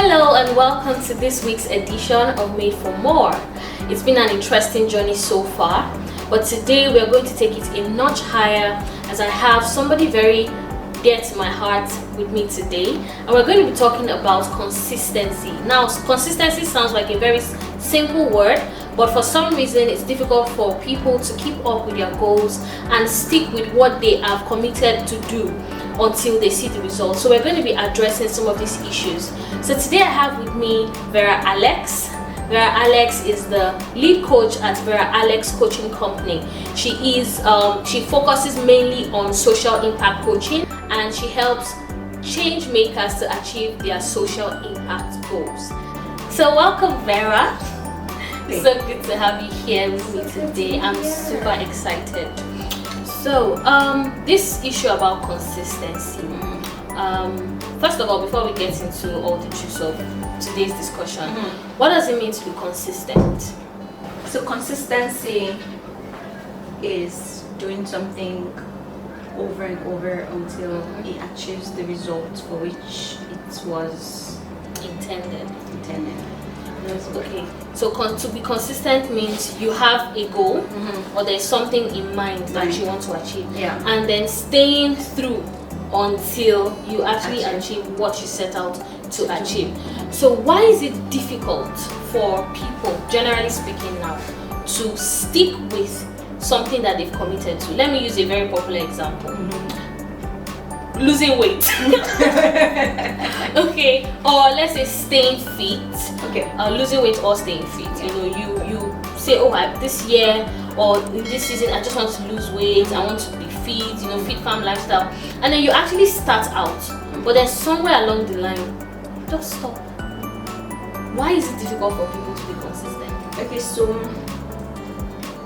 Hello and welcome to this week's edition of Made for More. It's been an interesting journey so far, but today we are going to take it a notch higher as I have somebody very dear to my heart with me today, and we're going to be talking about consistency. Now, consistency sounds like a very simple word, but for some reason it's difficult for people to keep up with their goals and stick with what they have committed to do until they see the results. So we're going to be addressing some of these issues. So today I have with me Vera Alex. Vera Alex is the lead coach at Vera Alex Coaching Company. She focuses mainly on social impact coaching, and she helps change makers to achieve their social impact goals. So welcome, Vera. So good to have you here with me today. I'm super excited. So this issue about consistency, first of all, before we get into all the juice of today's discussion, what does it mean to be consistent? So consistency is doing something over and over until it achieves the results for which it was Intended. Okay. So to be consistent means you have a goal or there's something in mind that you want to achieve, and then staying through until you actually achieve what you set out to achieve. So why is it difficult for people, generally speaking now, to stick with something that they've committed to? Let me use a very popular example. Losing weight. Okay, or let's say staying fit. Okay. Losing weight or staying fit. You say, this year or in this season I just want to lose weight, I want to be fit, fit farm lifestyle, and then you actually start out, but then somewhere along the line just stop. Why is it difficult for people to be consistent? Okay, so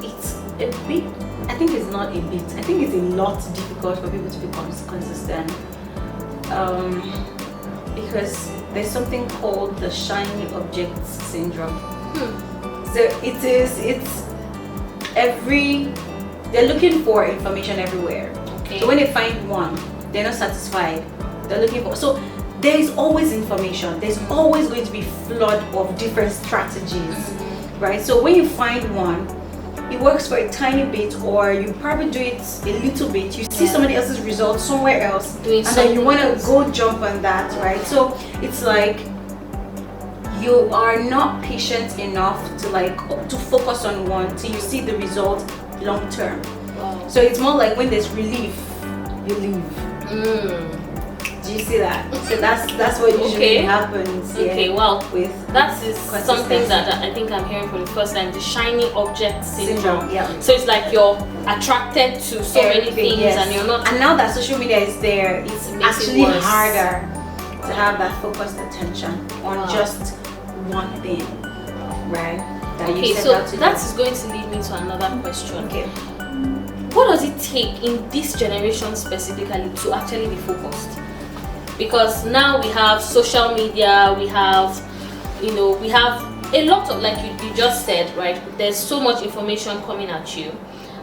it's a bit, I think it's not a bit, I think it's a lot difficult for people to be consistent, because there's something called the shiny object syndrome. So they're looking for information everywhere. Okay. So when they find one, they're not satisfied. They're looking for, so there is always information. There's always going to be flood of different strategies, right? So when you find one, it works for a tiny bit, or you probably do it a little bit, you see somebody else's results somewhere else, and then you want to go jump on that, right? So it's like you are not patient enough to focus on one till you see the result long term. Wow. So it's more like when there's relief, you leave. Do you see that? So that's what usually happens. Okay, well, that is something that I think I'm hearing for the first time, the shiny object syndrome. Yeah. So it's like you're attracted to so many things, and you're not. And now that social media is there, it's actually harder to have that focused attention on just one thing, right? That is going to lead me to another question. Okay. What does it take in this generation specifically to actually be focused? Because now we have social media, we have a lot of, like you just said, right? There's so much information coming at you,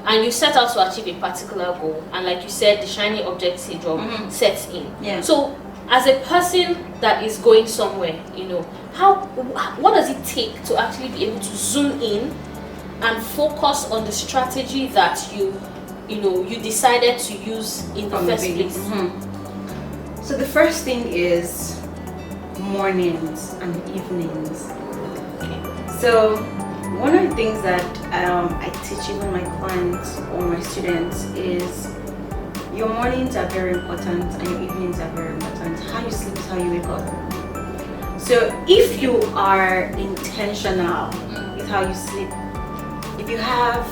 and you set out to achieve a particular goal, and like you said, the shiny object syndrome sets in. Yeah. So as a person that is going somewhere, what does it take to actually be able to zoom in and focus on the strategy that you decided to use in the first place? So the first thing is mornings and evenings. Okay. So one of the things that I teach even my clients or my students is your mornings are very important and your evenings are very important. How you sleep is how you wake up. So if you are intentional with how you sleep, if you have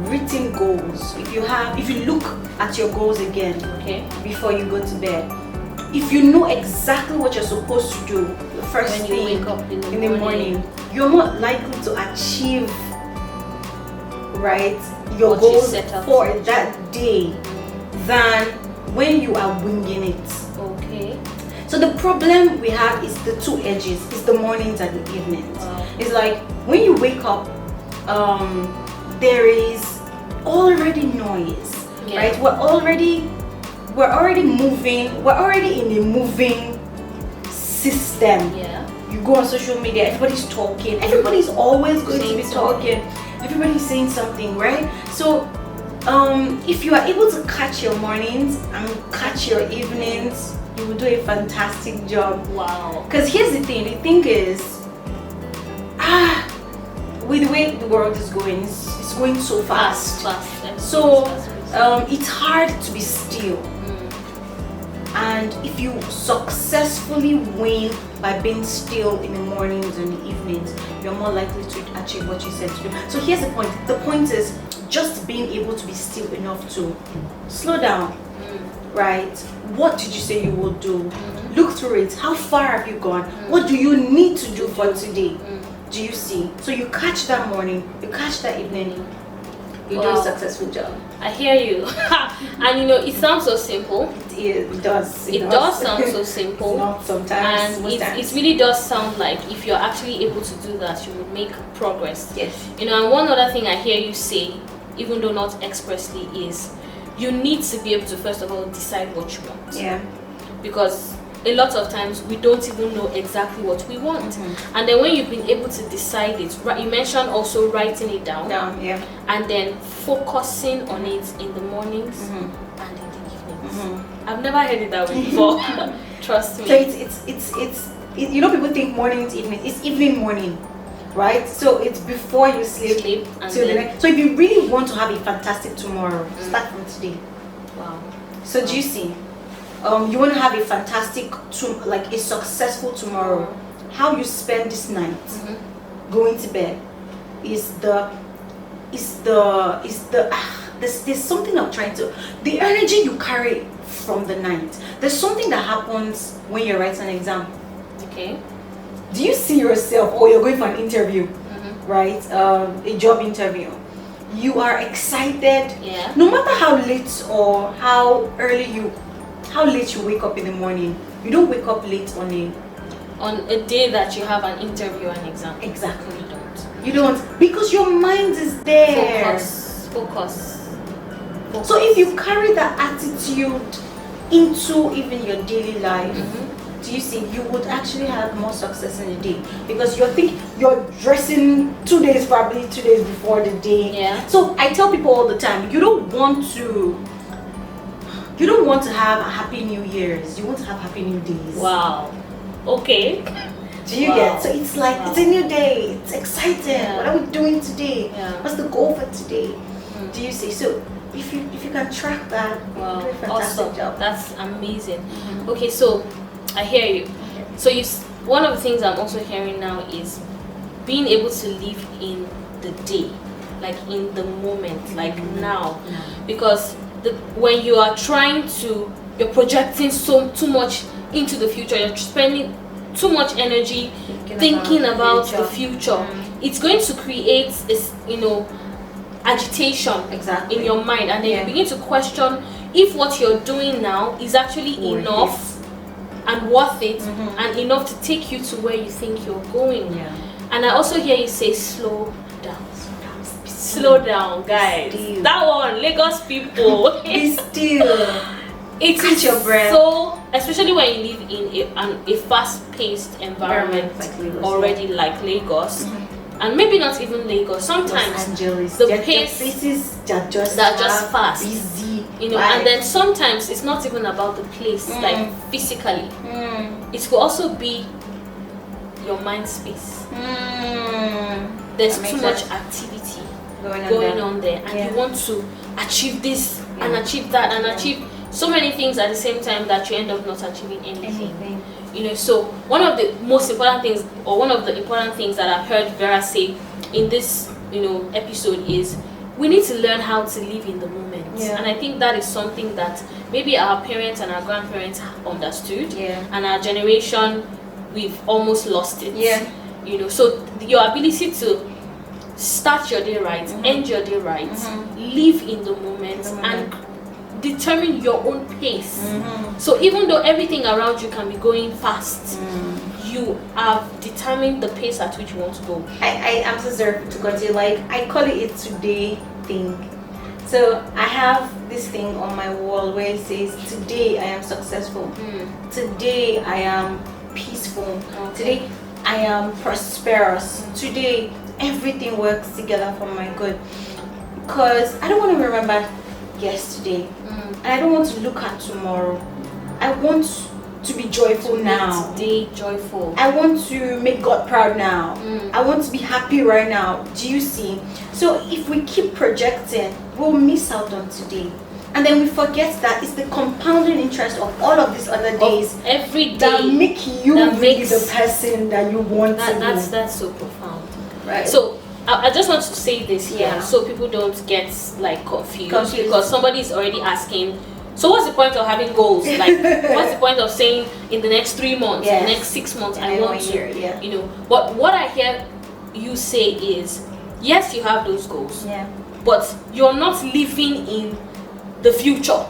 written goals, if you look at your goals again, before you go to bed, if you know exactly what you're supposed to do the first thing when you wake up in the morning, you're more likely to achieve your goals for that day than when you are winging it. Okay. So the problem we have is the two edges. It's the mornings and the evenings. It's like when you wake up, there is already noise, right? We're already moving. We're already in a moving system. Yeah. You go on social media, everybody's talking, everybody's always going to be talking, everybody's saying something, right? So if you are able to catch your mornings and catch your evenings, you will do a fantastic job. Wow. Because here's the thing is, with the way the world is going, it's going so fast. So it's hard to be still. And if you successfully win by being still in the mornings and the evenings, you're more likely to achieve what you said to do. So here's the point. The point is just being able to be still enough to slow down, right? What did you say you will do? Look through it. How far have you gone? What do you need to do for today? Do you see? So you catch that morning, you catch that evening, you do a successful job. I hear you. And it sounds so simple. It does. It does sound so simple. Not sometimes. And it really does sound like if you're actually able to do that, you will make progress. Yes. And one other thing I hear you say, even though not expressly, is you need to be able to first of all decide what you want. Yeah. Because a lot of times we don't even know exactly what we want. And then when you've been able to decide it, you mentioned also writing it down. Yeah. And then focusing on it in the mornings and in the evenings. I've never heard it that way before. Trust me. So it's people think morning is evening. It's evening morning, right? So it's before you sleep and till the next. So if you really want to have a fantastic tomorrow, start from today. Wow. So do you see? You want to have a fantastic, like a successful tomorrow. How you spend this night, going to bed, there's something I'm trying to, the energy you carry from the night. There's something that happens when you're writing an exam. Okay. Do you see yourself, or you're going for an interview, right? A job interview. You are excited. Yeah. No matter how late or how late you wake up in the morning, you don't wake up late on a day that you have an interview and exam. Exactly. You don't. Because your mind is there. Focus. So if you carry that attitude into even your daily life, do you see, you would actually have more success in the day, because you're dressing 2 days before the day. Yeah. So I tell people all the time, you don't want to have a happy New Year's. You want to have happy New Days. Wow. Okay. Do you get? So it's like it's a new day. It's exciting. Yeah. What are we doing today? Yeah. What's the goal for today? Do you see? So if you can track that, you do a fantastic job. That's amazing. Okay, so I hear you. So one of the things I'm also hearing now is being able to live in the day, like in the moment, like now, because when you are you're projecting too much into the future, you're spending too much energy thinking about the future. It's going to create this, agitation in your mind, and then you begin to question if what you're doing now is actually enough and worth it, and enough to take you to where you think you're going. And I also hear you say slow down. Slow down, guys. That one, Lagos people. Be still. It is your breath. So, especially when you live in a fast-paced environment like Lagos, already, like Lagos, and maybe not even Lagos. Sometimes the pace that just fast, busy, and then sometimes it's not even about the place, like physically. It could also be your mind space. There's too much activity going on there, and you want to achieve this and achieve that and achieve so many things at the same time that you end up not achieving anything. So one of the most important things, or one of the important things that I've heard Vera say in this episode is we need to learn how to live in the moment. And I think that is something that maybe our parents and our grandparents understood, and our generation, we've almost lost it. So your ability to start your day right, end your day right, live in the moment, and determine your own pace. So even though everything around you can be going fast, you have determined the pace at which you want to go. I am so sorry to continue. Like, I call it a today thing. So I have this thing on my wall where it says, today I am successful. Today I am peaceful. successful. Okay. Today I am prosperous. Today everything works together for my good. Because I don't want to remember yesterday, and I don't want to look at tomorrow. I want to be joyful now. Today joyful. I want to make God proud now. I want to be happy right now. Do you see? So if we keep projecting, we'll miss out on today. And then we forget that it's the compounding interest of all of these other days every day that make you that really makes the person that you want to be. That's so profound. Right. So I just want to say this here, Yeah. so people don't get like confused because somebody is already asking. So what's the point of having goals? Like, what's the point of saying in the next 3 months, Yes. in the next 6 months, In I one want to, year, yeah. you know? But what I hear you say is, yes, you have those goals, Yeah. but you're not living in the future.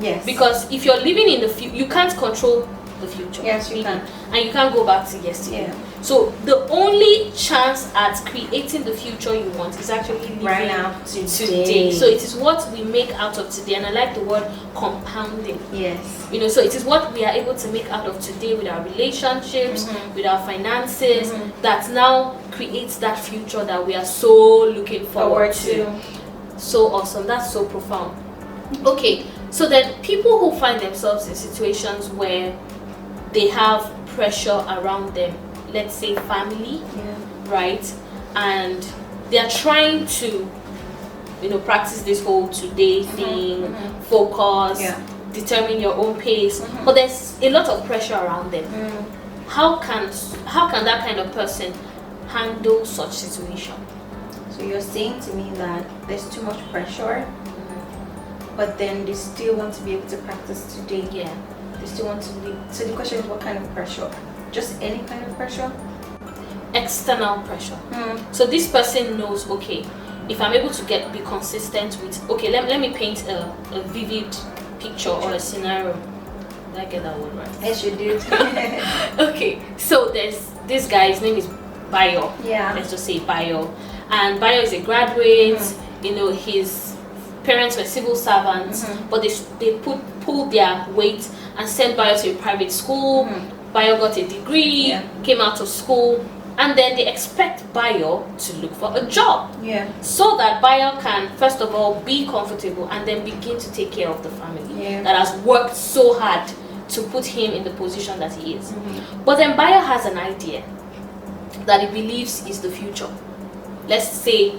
Yes. Because if you're living in the future, you can't control the future. Yes, you can. And you can't go back to yesterday. Yeah. So the only chance at creating the future you want is actually living Right now, today. So it is what we make out of today, and I like the word compounding. Yes. You know, so it is what we are able to make out of today with our relationships, with our finances, that now creates that future that we are so looking forward to. So awesome. That's so profound. Okay, so then people who find themselves in situations where they have pressure around them, let's say family, right, and they are trying to, you know, practice this whole today thing, focus, determine your own pace, but there's a lot of pressure around them. How can that kind of person handle such situation? So you're saying to me that there's too much pressure, but then they still want to be able to practice today. Yeah. They still want to live. So the question is, what kind of pressure? Just any kind of pressure? External pressure. So this person knows, okay, if I'm able to be consistent with, okay, let me paint a vivid picture or a scenario. Did I get that word right? Yes, you did. Okay, so there's this guy, his name is Bayo. Yeah. Let's just say Bayo. And Bayo is a graduate, you know, his parents were civil servants, but they pulled their weight and sent Bayo to a private school. Bayo got a degree, came out of school, and then they expect Bayo to look for a job. Yeah. So that Bayo can, first of all, be comfortable and then begin to take care of the family that has worked so hard to put him in the position that he is. But then Bayo has an idea that he believes is the future. Let's say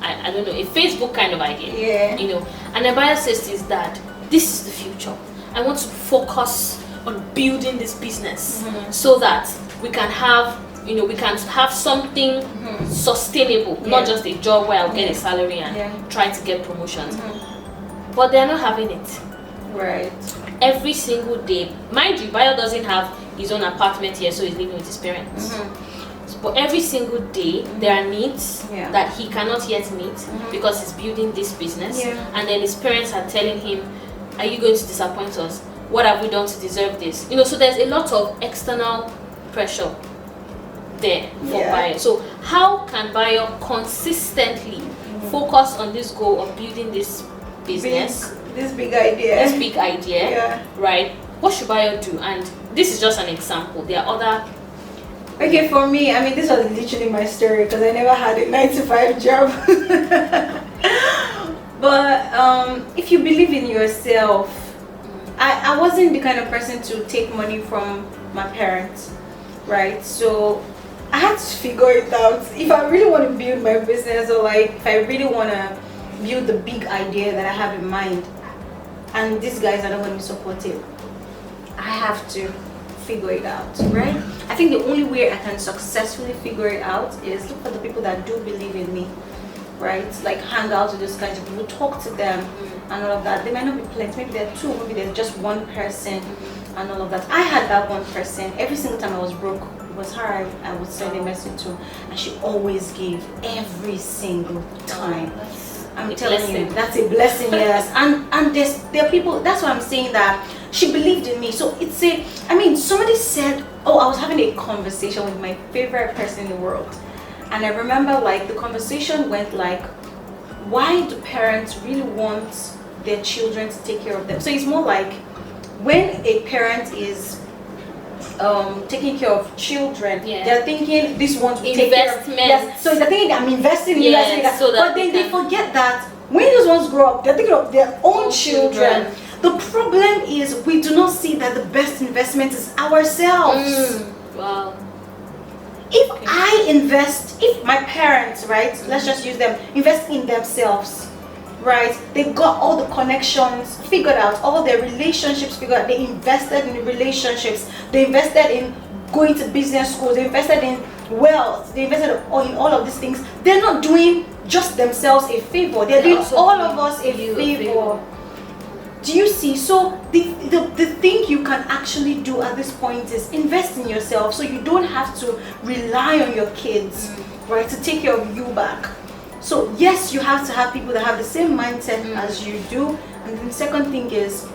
I don't know, a Facebook kind of idea. Yeah. You know, and the Bayo says to his dad, this is the future. I want to focus on building this business so that we can have, you know, we can have something sustainable, not just a job where I'll get a salary and try to get promotions. But they're not having it. Right. Every single day. Mind you, Bayo doesn't have his own apartment here, so he's living with his parents. But every single day there are needs that he cannot yet meet because he's building this business, and then his parents are telling him, are you going to disappoint us? What have we done to deserve this? You know, so there's a lot of external pressure there for Bayo. So how can Bayo consistently focus on this goal of building this business, this big idea, right? What should Bayo do? And this is just an example. There are other. Okay, for me, I mean, this was literally my story because I never had a 9-to-5 job. But if you believe in yourself, I wasn't the kind of person to take money from my parents, right? So I had to figure it out. If I really want to build my business, or like if I really want to build the big idea that I have in mind, and these guys are not going to be supportive, I have to figure it out, right? I think the only way I can successfully figure it out is look for the people that do believe in me, right? Like hang out with those kinds of people, talk to them and all of that. They might not be plenty, maybe there are two, maybe there's just one person and all of that. I had that one person. Every single time I was broke, it was her I would send a message to, and she always gave every single time. I'm telling you, that's a blessing, yes. And there are people, that's why I'm saying that she believed in me. So it's somebody said, oh, I was having a conversation with my favorite person in the world. And I remember like the conversation went like, why do parents really want their children to take care of them? So it's more like when a parent is taking care of children. Yeah. They're thinking this one to take care of. Investment. Yes. So they're thinking I'm investing in Yes, so that but then they forget that when those ones grow up, they're thinking of their own children. The problem is we do not see that the best investment is ourselves. Wow. If I invest, if my parents, right, let's just use them, invest in themselves, right, they got all the connections figured out, all their relationships figured out, they invested in relationships, they invested in going to business schools, they invested in wealth, they invested in all of these things. They're not doing just themselves a favor, they're doing all of us a favor. Do you see? So the thing you can actually do at this point is invest in yourself, so you don't have to rely on your kids, right, to take care of you back. So yes, you have to have people that have the same mindset as you do. And then the second thing is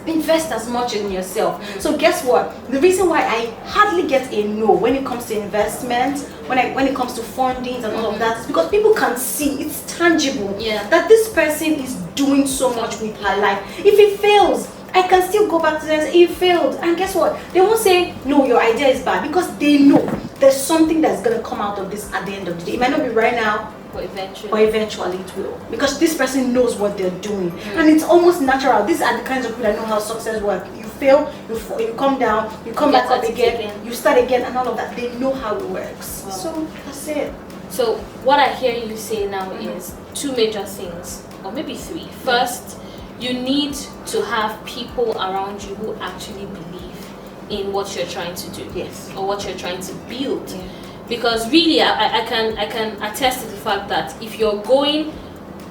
invest as much in yourself. So guess what? The reason why I hardly get a no when it comes to investment, when it comes to funding and all of that, is because people can see, it's tangible, that this person is doing so much with her life. If it fails, I can still go back to them and say it failed, and guess what? They won't say no, your idea is bad, because they know there's something that's going to come out of this at the end of the day. It might not be right now, but eventually it will, because this person knows what they're doing. And it's almost natural. These are the kinds of people that know how success works. You fail, you come down, you come back up again, you start again, and all of that. They know how it works. Wow. So that's it. So what I hear you say now is two major things, or maybe three. First, you need to have people around you who actually believe in what you're trying to do, or what you're trying to build. Because really, I can attest to the fact that if you're going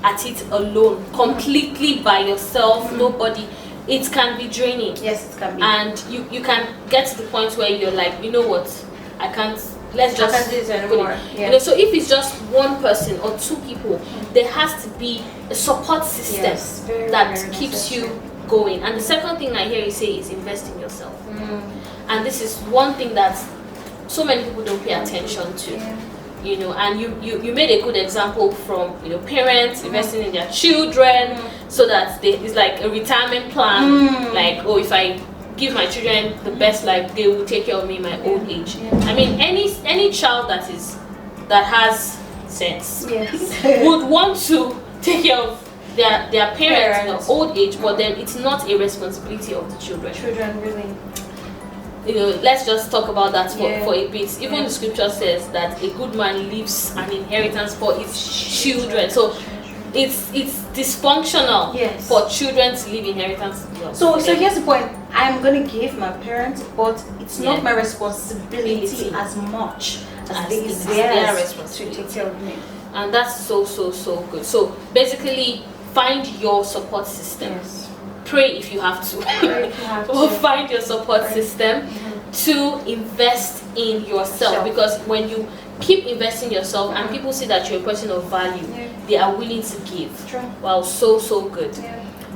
at it alone, completely by yourself, nobody, it can be draining. Yes, it can be. And you can get to the point where you're like, you know what, I can't do this anymore. You know, so if it's just one person or two people, there has to be a support system that keeps you going. And the second thing I hear you say is invest in yourself. And this is one thing that so many people don't pay attention to. You know, and you made a good example from, you know, parents investing in their children, so that it's like a retirement plan. Like, oh, if I give my children the best life, they will take care of me in my old age. I mean, any child that has sense would want to take care of their parents in their old age, but then it's not a responsibility of the children. Really. You know, let's just talk about that for a bit. Even the scripture says that a good man leaves an inheritance for his children. So it's dysfunctional for children to leave inheritance. So here's the point. I'm gonna give my parents, but it's not my responsibility as much as it is their responsibility to take care of me. And that's so good. So basically, find your support system. Pray if you have to. Find your support system to invest in yourself, because when you keep investing in yourself and people see that you're a person of value, they are willing to give. Wow, so good.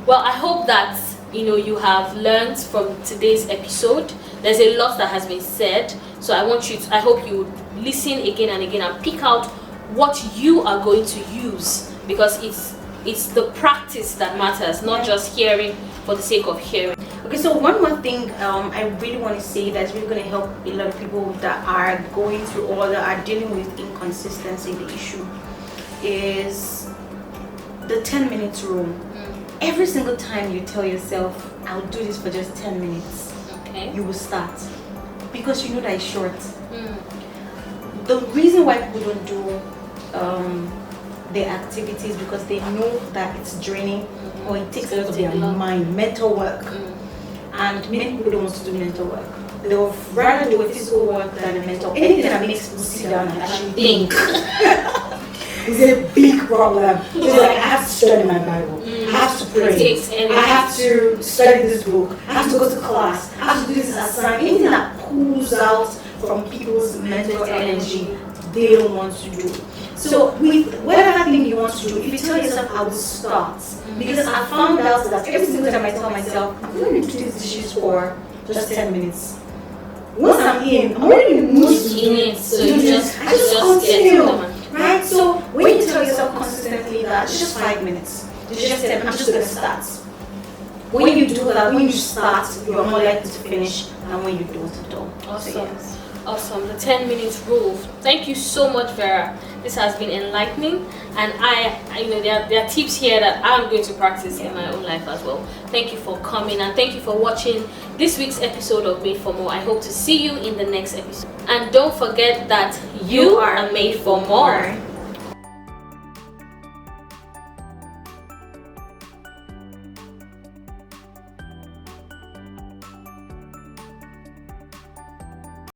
Well, I hope that you have learned from today's episode. There's a lot that has been said, so I hope you listen again and again and pick out what you are going to use, because it's the practice that matters, not just hearing for the sake of hearing. Okay, so one more thing I really want to say that's really going to help a lot of people that are going through or that are dealing with inconsistency in the issue is the 10 minutes rule. Every single time you tell yourself, I'll do this for just 10 minutes, you will start, because you know that it's short. The reason why people don't do their activities because they know that it's draining, or it takes a lot of their mind, mental work. And many people don't want to do mental work. They will rather do a physical work than a mental. Anything that makes people sit down and actually think is a big problem. It's like, I have to study my Bible, I have to pray, I have to study this book, I have to go to class, I have to do this assignment. Anything that pulls out from people's mental energy, they don't want to do. So with whatever thing you want to do, if you tell yourself, I will start, because I found out that every single time I tell myself, I'm going to do these dishes for just 10 minutes. Once I'm in, I'm already in the mood to do it. So I just continue, right? So when you tell yourself consistently that it's just 5 minutes, it's just 10 minutes, I'm just going to start. when you do that, when you start, you are more likely to finish than when you don't at all. Awesome. So, yes. Awesome. The 10 minutes rule. Thank you so much, Vera. This has been enlightening, and there are tips here that I'm going to practice in my own life as well. Thank you for coming, and thank you for watching this week's episode of Made for More. I hope to see you in the next episode. And don't forget that you are made for more.